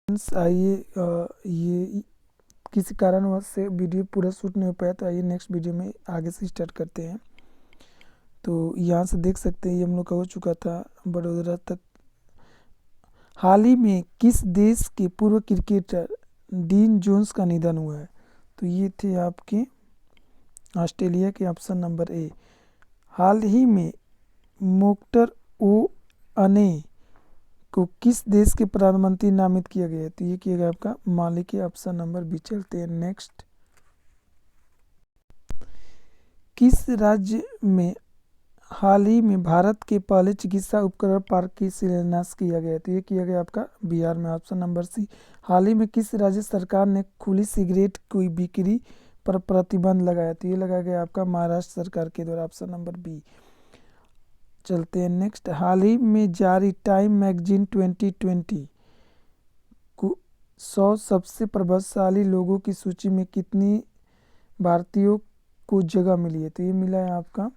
आइए ये किसी कारणवश से वीडियो पूरा शूट नहीं हो पाया, तो आइए नेक्स्ट वीडियो में आगे से स्टार्ट करते हैं। तो यहाँ से देख सकते हैं ये हम लोग का हो चुका था बड़ोदरा तक। हाल ही में किस देश के पूर्व क्रिकेटर डीन जोन्स का निधन हुआ है? तो ये थे आपके ऑस्ट्रेलिया के, ऑप्शन नंबर ए। हाल ही में मोक्टर ओ अने को किस देश के प्रधानमंत्री नामित किया गया है? तो ये किया गया आपका माली के, ऑप्शन नंबर बी। चलते हैं नेक्स्ट। किस राज्य में हाल ही में भारत के पहले चिकित्सा उपकरण पार्क की शिलान्यास किया गया है? तो ये किया गया आपका बिहार में, ऑप्शन नंबर सी। हाल ही में किस राज्य सरकार ने खुली सिगरेट की बिक्री पर प्रतिबंध लगाया? तो ये लगाया गया आपका महाराष्ट्र सरकार के द्वारा, ऑप्शन नंबर बी। चलते हैं नेक्स्ट। हाल ही में जारी टाइम मैगजीन 2020 को 100 सबसे प्रभावशाली लोगों की सूची में कितनी भारतीयों को जगह मिली है? तो ये मिला है आपका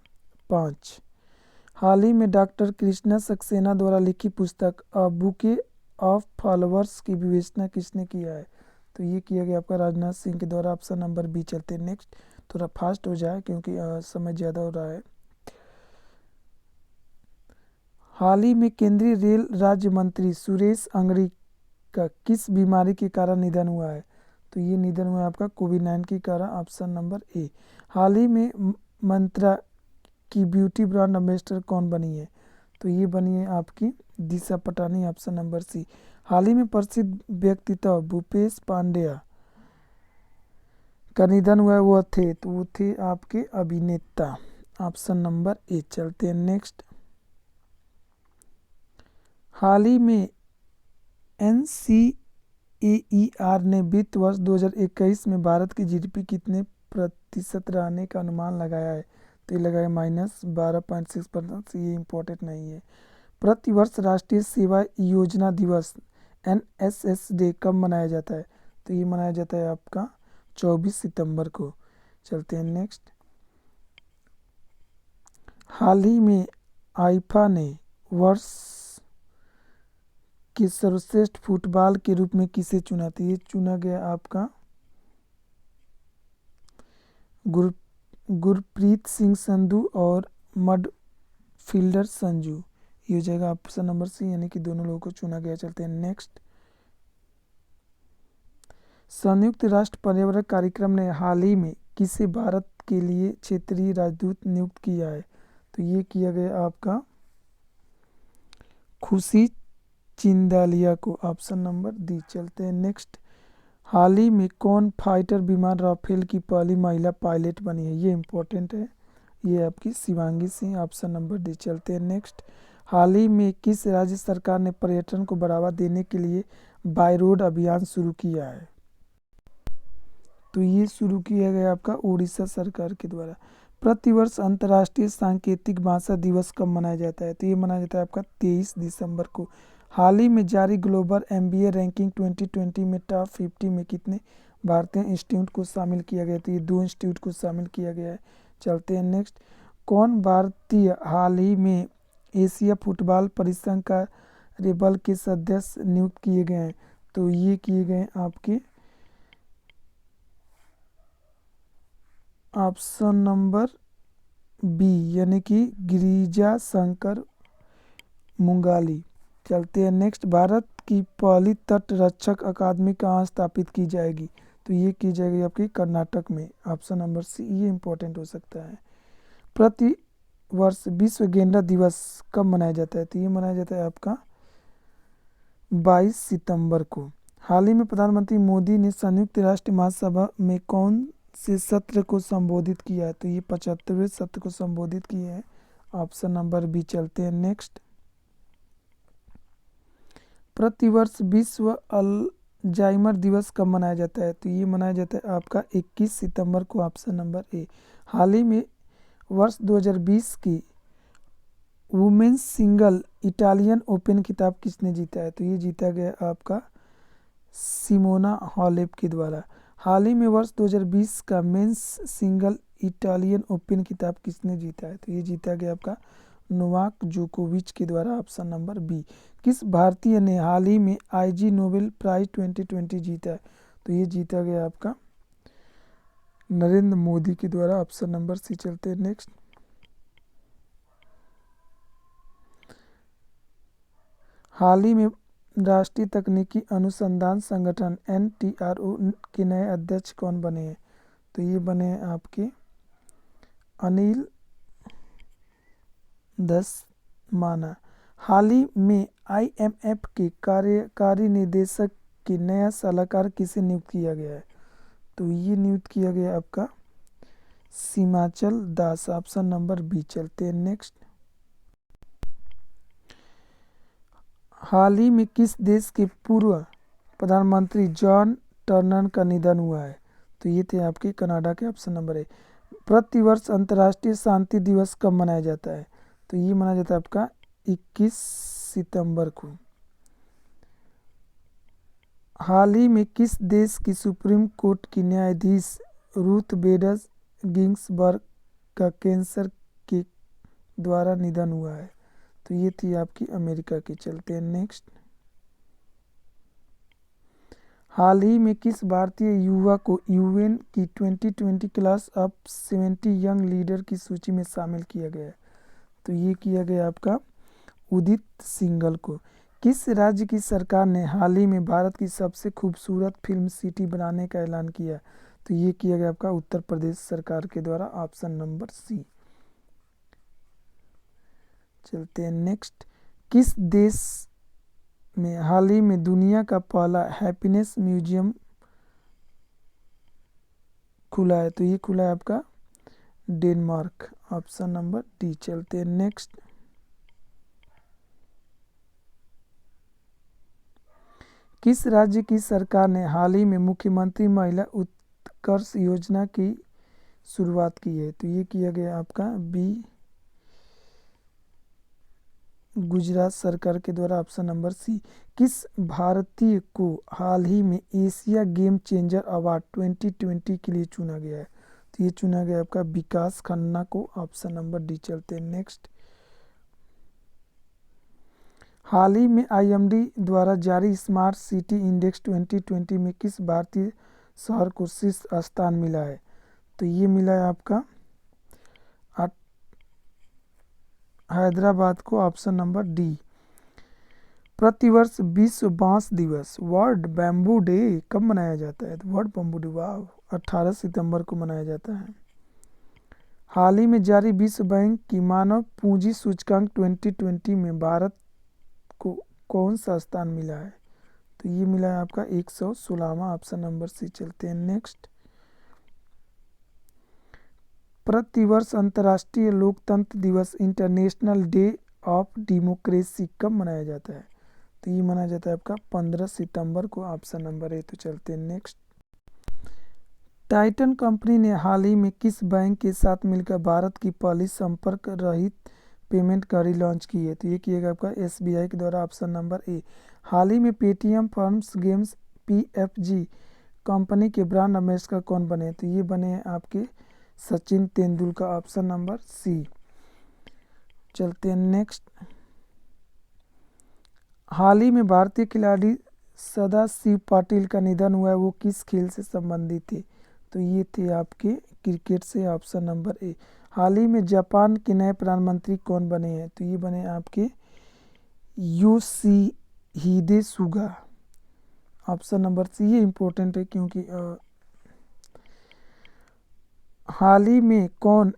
5। हाल ही में डॉक्टर कृष्णा सक्सेना द्वारा लिखी पुस्तक अ बुके ऑफ फ्लावर्स की विवेचना किसने किया है? तो ये किया गया आपका राजनाथ सिंह के द्वारा, ऑप्शन नंबर बी। चलते हैं नेक्स्ट। थोड़ा फास्ट हो जाए क्योंकि समय ज़्यादा हो रहा है। हाल ही में केंद्रीय रेल राज्य मंत्री सुरेश अंगड़ी का किस बीमारी के कारण निधन हुआ है? तो ये निधन हुआ है आपका कोविड-19 के कारण, ऑप्शन नंबर ए। हाल ही में मंत्रा की ब्यूटी ब्रांड एम्बेसडर कौन बनी है? तो ये बनी है आपकी दिशा पटानी, ऑप्शन नंबर सी। हाल ही में प्रसिद्ध व्यक्तित्व भूपेश पांड्या का निधन हुआ है, वो थे, तो वो थे आपके अभिनेता, ऑप्शन नंबर ए। चलते हैं नेक्स्ट। हाल ही में एनसीएईआर ने वित्त वर्ष 2021 में भारत की जीडीपी कितने प्रतिशत रहने का अनुमान लगाया है? तो ये लगाया -12.6%। ये इम्पोर्टेंट नहीं है। प्रतिवर्ष राष्ट्रीय सेवा योजना दिवस एनएसएस डे कब मनाया जाता है? तो ये मनाया जाता है आपका 24 सितंबर को। चलते हैं नेक्स्ट। हाल ही में आईफा ने वर्ष के सर्वश्रेष्ठ फुटबॉल के रूप में किसे चुना? तो ये चुना गया आपका गुरप्रीत सिंह संधू और मिडफील्डर संजू। ये हो जाएगा ऑप्शन नंबर सी, यानी कि दोनों लोगों को चुना गया। चलते हैं नेक्स्ट। संयुक्त राष्ट्र पर्यावरण कार्यक्रम ने हाल ही में किसे भारत के लिए क्षेत्रीय राजदूत नियुक्त किया है? तो ये किया गया आपका खुशी चिंदालिया को, ऑप्शन नंबर डी। चलते हैं नेक्स्ट। हाल ही में कौन फाइटर विमान राफेल की पहली महिला पायलट बनी है? ये इंपॉर्टेंट है, ये आपकी Shivangi Singh, option number D. चलते हैं नेक्स्ट। हाल ही में किस राज्य सरकार ने पर्यटन को बढ़ावा देने के लिए बाय रोड अभियान शुरू किया है? तो ये शुरू किया गया आपका उड़ीसा सरकार के द्वारा। प्रतिवर्ष अंतर्राष्ट्रीय सांकेतिक भाषा दिवस कब मनाया जाता है? तो ये मनाया जाता है आपका 23 दिसंबर को। हाल ही में जारी ग्लोबल एमबीए रैंकिंग 2020 में टॉप 50 में कितने भारतीय इंस्टीट्यूट को शामिल किया गया? तो ये 2 इंस्टीट्यूट को शामिल किया गया है। चलते हैं नेक्स्ट। कौन भारतीय हाल ही में एशिया फुटबॉल परिसंघ का रेबल के सदस्य नियुक्त किए गए हैं? तो ये किए गए आपके ऑप्शन नंबर बी, यानी कि गिरिजा शंकर मुंगाली। चलते हैं नेक्स्ट। भारत की पहली तट रक्षक अकादमी कहाँ स्थापित की जाएगी? तो ये की जाएगी आपकी कर्नाटक में, ऑप्शन नंबर सी। ये इंपॉर्टेंट हो सकता है। प्रति वर्ष विश्व गेंडा दिवस कब मनाया जाता है? तो ये मनाया जाता है आपका 22 सितंबर को। हाल ही में प्रधानमंत्री मोदी ने संयुक्त राष्ट्र महासभा में कौन से सत्र को संबोधित किया है? तो ये 75वें सत्र को संबोधित किए हैं, ऑप्शन नंबर बी। चलते हैं नेक्स्ट। प्रतिवर्ष विश्व अल्जाइमर दिवस कब मनाया जाता है? तो ये मनाया जाता है आपका 21 सितंबर को, ऑप्शन नंबर ए। हाल ही में वर्ष 2020 की वुमेन्स सिंगल इटालियन ओपन खिताब किसने जीता है? तो ये जीता गया आपका सिमोना हालेप के द्वारा। हाल ही में वर्ष 2020 का मेंस सिंगल इटालियन ओपन खिताब किसने जीता है? तो ये जीता गया आपका नोवाक जोकोविच के द्वारा, ऑप्शन नंबर बी। किस भारतीय ने हाल ही में आईजी नोबेल प्राइज 2020 जीता है? तो ये जीता गया आपका नरेंद्र मोदी के द्वारा, ऑप्शन नंबर सी। चलते हैं नेक्स्ट। हाल ही में राष्ट्रीय तकनीकी अनुसंधान संगठन एनटीआरओ के नए अध्यक्ष कौन बने हैं? तो ये बने हैं आपके अनिल धस्माना। हाल ही में आईएमएफ के कार्यकारी निदेशक के नया सलाहकार किसे नियुक्त किया गया है? तो ये नियुक्त किया गया आपका सीमाचल दास, ऑप्शन नंबर बी। चलते हैं नेक्स्ट। हाल ही में किस देश के पूर्व प्रधानमंत्री जॉन टर्नर का निधन हुआ है? तो ये थे आपके कनाडा के, ऑप्शन नंबर ए। प्रतिवर्ष अंतर्राष्ट्रीय शांति दिवस कब मनाया जाता है? तो ये मनाया जाता है आपका 21 सितंबर को। हाल ही में किस देश की सुप्रीम कोर्ट की न्यायाधीश रूथ बेडर गिंग्सबर्ग का कैंसर के द्वारा निधन हुआ है? तो ये थी आपकी अमेरिका की। चलते हैं नेक्स्ट। हाल ही में किस भारतीय युवा को यूएन की 2020 क्लास ऑफ 70 यंग लीडर की सूची में शामिल किया गया है? तो ये किया गया आपका उदित सिंघल को। किस राज्य की सरकार ने हाल ही में भारत की सबसे खूबसूरत फिल्म सिटी बनाने का ऐलान किया? तो ये किया गया आपका उत्तर प्रदेश सरकार के द्वारा, ऑप्शन नंबर सी। चलते हैं नेक्स्ट। किस देश में हाल ही में दुनिया का पहला हैप्पीनेस म्यूजियम खुला है? तो ये खुला है आपका डेनमार्क, ऑप्शन नंबर डी। चलते हैं नेक्स्ट। किस राज्य की सरकार ने हाल ही में मुख्यमंत्री महिला उत्कर्ष योजना की शुरुआत की है? तो ये किया गया आपका बी गुजरात सरकार के द्वारा, ऑप्शन नंबर सी। किस भारतीय को हाल ही में एशिया गेम चेंजर अवार्ड 2020 के लिए चुना गया है? तो ये चुना गया आपका विकास खन्ना को, ऑप्शन नंबर डी। चलते हैं नेक्स्ट। हाल ही में आईएमडी द्वारा जारी स्मार्ट सिटी इंडेक्स 2020 में किस भारतीय शहर को शीर्ष स्थान मिला है? तो ये मिला है आपका हैदराबाद को, ऑप्शन नंबर डी। प्रतिवर्ष विश्व बांस दिवस वर्ल्ड बैम्बू डे कब मनाया जाता है? तो वर्ल्ड बैम्बू डे, वाह, 18 सितंबर को मनाया जाता है। हाल ही में जारी विश्व बैंक की मानव पूंजी सूचकांक 2020 में भारत को कौन सा स्थान मिला है? तो ये मिला है आपका 116वां, ऑप्शन नंबर सी। चलते हैं नेक्स्ट। प्रतिवर्ष अंतर्राष्ट्रीय लोकतंत्र दिवस इंटरनेशनल डे ऑफ डेमोक्रेसी कब मनाया जाता है? तो ये मनाया जाता है आपका 15 सितंबर को, ऑप्शन नंबर ए। तो चलते हैं नेक्स्ट। टाइटन कंपनी ने हाल ही में किस बैंक के साथ मिलकर भारत की पहली संपर्क रहित पेमेंट घड़ी लॉन्च की है? तो ये किएगा आपका एसबीआई के द्वारा, ऑप्शन नंबर ए। हाल ही में Paytm first games PFG company के ब्रांड एम्बेसडर कौन बने? तो ये बने हैं आपके Sachin Tendulkar, option number C. चलते हैं नेक्स्ट। हाल ही में भारतीय खिलाड़ी सदाशिव पाटिल का निधन हुआ है, वो किस खेल से संबंधित थे? तो ये थे आपके क्रिकेट से, ऑप्शन नंबर ए। हाल ही में जापान के नए प्रधानमंत्री कौन बने हैं? तो ये बने आपके Yoshihide Suga, option number C. ये इम्पोर्टेंट है क्योंकि हाल ही में कौन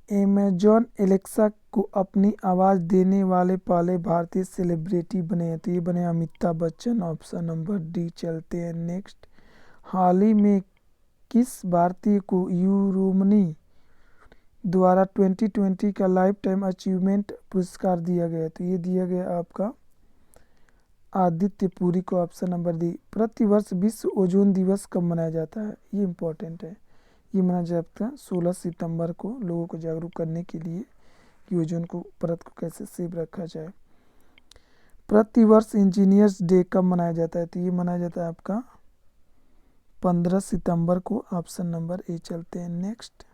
अमेजॉन एलेक्सा को अपनी आवाज़ देने वाले पहले भारतीय सेलिब्रिटी बने हैं? तो ये बने Amitabh Bachchan, option number D. चलते हैं नेक्स्ट। हाल ही में किस भारतीय को यूरोमनी द्वारा 2020 का लाइफ टाइम अचीवमेंट पुरस्कार दिया गया? तो ये दिया गया आपका आदित्य पुरी को, ऑप्शन नंबर डी। प्रतिवर्ष विश्व ओजोन दिवस कब मनाया जाता है? ये इम्पोर्टेंट है। ये मनाया जाता है 16 सितंबर को, लोगों को जागरूक करने के लिए कि ओजोन को परत को कैसे सेफ रखा जाए। प्रतिवर्ष इंजीनियर्स डे कब मनाया जाता है? तो ये मनाया जाता है आपका 15 सितंबर को, ऑप्शन नंबर ए। चलते हैं नेक्स्ट।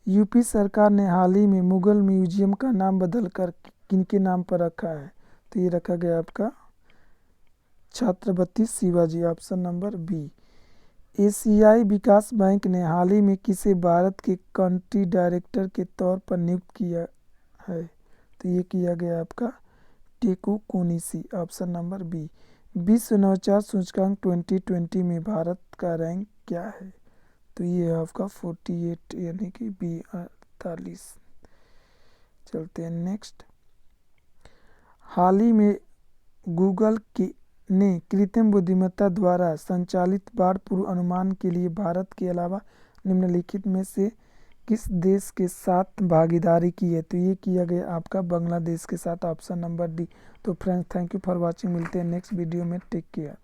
यूपी सरकार ने हाल ही में मुगल म्यूजियम का नाम बदलकर किनके नाम पर रखा है? तो ये रखा गया आपका Chhatrapati Shivaji, option number B. एशियाई विकास बैंक ने हाल ही में किसे भारत के कंट्री डायरेक्टर के तौर पर नियुक्त किया है? तो ये किया गया आपका टेकू कोनिशी, ऑप्शन नंबर बी। विश्व नवाचार सूचकांक 2020 में भारत का रैंक क्या है? तो ये है आपका 48 यानी कि बी 48। चलते हैं नेक्स्ट। हाल ही में गूगल ने कृत्रिम बुद्धिमत्ता द्वारा संचालित बाढ़ पूर्व अनुमान के लिए भारत के अलावा निम्नलिखित में से किस देश के साथ भागीदारी की है? तो ये किया गया आपका बांग्लादेश के साथ, ऑप्शन नंबर डी। तो friends, thank you for watching. मिलते हैं नेक्स्ट वीडियो में। Take care.